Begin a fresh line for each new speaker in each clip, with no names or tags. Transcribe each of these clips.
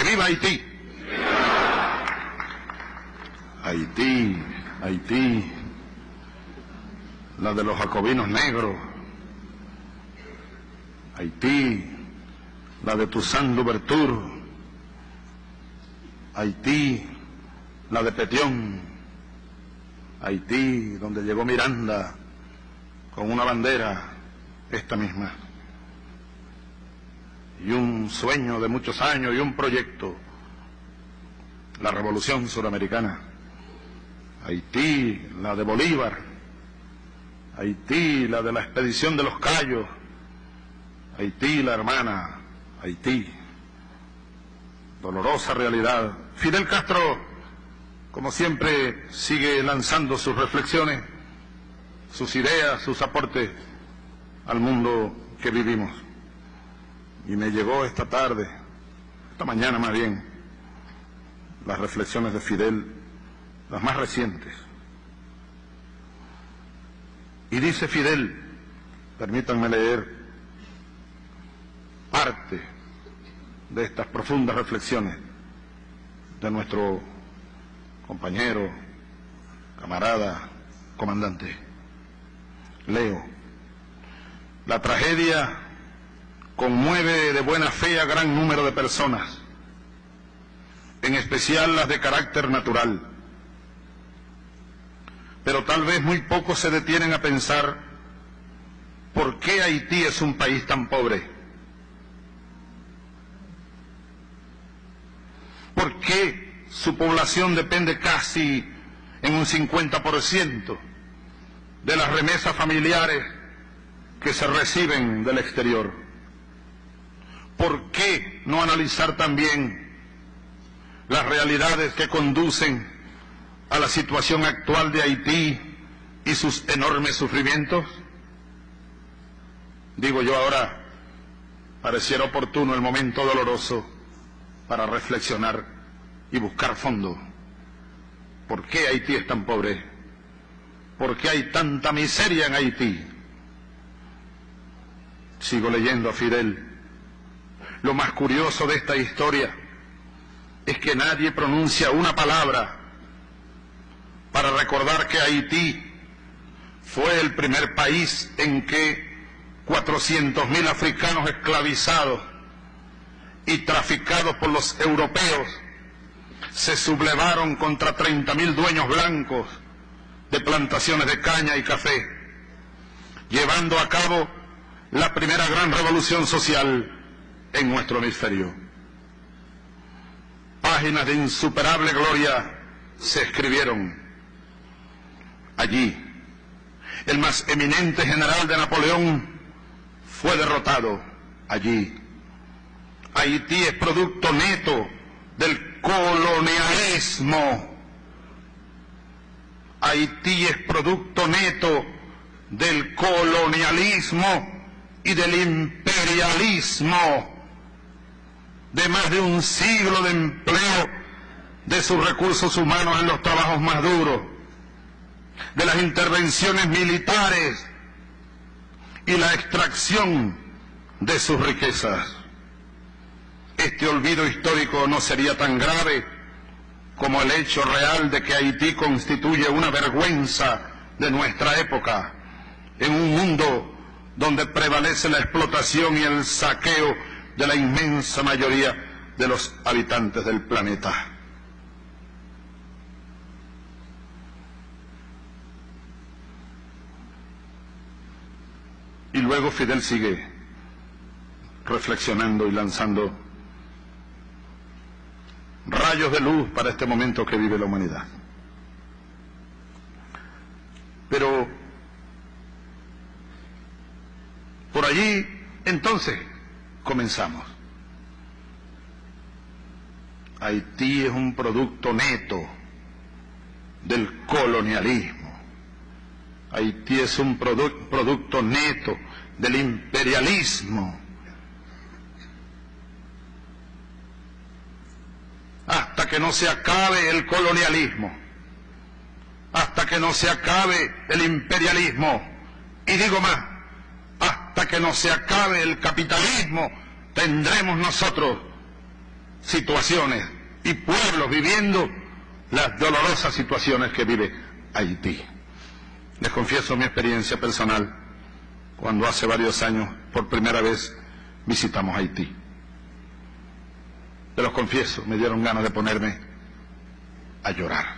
viva Haití! Haití, Haití, la de los jacobinos negros. Haití, la de Toussaint Louverture. Haití, la de Petión. Haití, donde llegó Miranda con una bandera, esta misma, y un sueño de muchos años y un proyecto, la Revolución Suramericana. Haití, la de Bolívar. Haití, la de la expedición de los Cayos. Haití, la hermana. Haití, dolorosa realidad. Fidel Castro, como siempre, sigue lanzando sus reflexiones, sus ideas, sus aportes al mundo que vivimos. Y me llegó esta tarde, esta mañana más bien, las reflexiones de Fidel, las más recientes. Y dice Fidel, permítanme leer parte de estas profundas reflexiones de nuestro compañero, camarada, comandante. Leo: la tragedia conmueve de buena fe a gran número de personas, en especial las de carácter natural. Pero tal vez muy pocos se detienen a pensar por qué Haití es un país tan pobre. ¿Por qué su población depende casi en un 50% de las remesas familiares que se reciben del exterior? ¿Por qué no analizar también las realidades que conducen a la situación actual de Haití y sus enormes sufrimientos? Digo yo ahora, pareciera oportuno el momento doloroso para reflexionar y buscar fondo. ¿Por qué Haití es tan pobre? ¿Por qué hay tanta miseria en Haití? Sigo leyendo a Fidel. Lo más curioso de esta historia es que nadie pronuncia una palabra para recordar que Haití fue el primer país en que 400.000 africanos esclavizados y traficados por los europeos se sublevaron contra 30.000 dueños blancos de plantaciones de caña y café, llevando a cabo la primera gran revolución social en nuestro hemisferio. Páginas de insuperable gloria se escribieron allí. El más eminente general de Napoleón fue derrotado allí. Haití es producto neto del colonialismo. Haití es producto neto del colonialismo y del imperialismo, de más de un siglo de empleo de sus recursos humanos en los trabajos más duros, de las intervenciones militares y la extracción de sus riquezas. Este olvido histórico no sería tan grave como el hecho real de que Haití constituye una vergüenza de nuestra época, en un mundo donde prevalece la explotación y el saqueo de la inmensa mayoría de los habitantes del planeta. Y luego Fidel sigue reflexionando y lanzando rayos de luz para este momento que vive la humanidad. Pero por allí entonces comenzamos. Haití es un producto neto del colonialismo. Haití es un producto neto del imperialismo. Hasta que no se acabe el colonialismo, hasta que no se acabe el imperialismo, y digo más, hasta que no se acabe el capitalismo, tendremos nosotros situaciones y pueblos viviendo las dolorosas situaciones que vive Haití. Les confieso mi experiencia personal cuando hace varios años por primera vez visitamos Haití. Te los confieso, me dieron ganas de ponerme a llorar.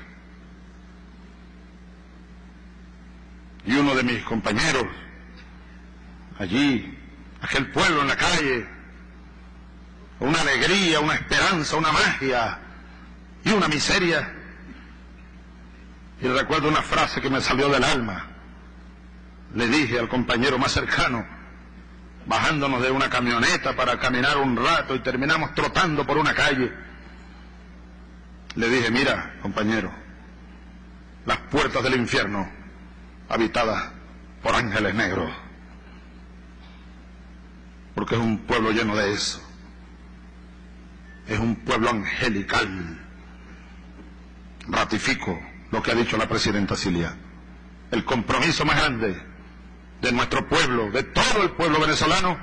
Y uno de mis compañeros, allí, aquel pueblo en la calle, una alegría, una esperanza, una magia y una miseria. Y recuerdo una frase que me salió del alma. Le dije al compañero más cercano, bajándonos de una camioneta para caminar un rato y terminamos trotando por una calle, le dije, mira, compañero, las puertas del infierno habitadas por ángeles negros, porque es un pueblo lleno de eso, es un pueblo angelical. Ratifico lo que ha dicho la presidenta Cilia, el compromiso más grande de nuestro pueblo, de todo el pueblo venezolano,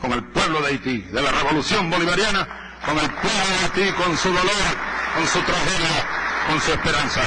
con el pueblo de Haití, de la revolución bolivariana, con el pueblo de Haití, con su dolor, con su tragedia, con su esperanza.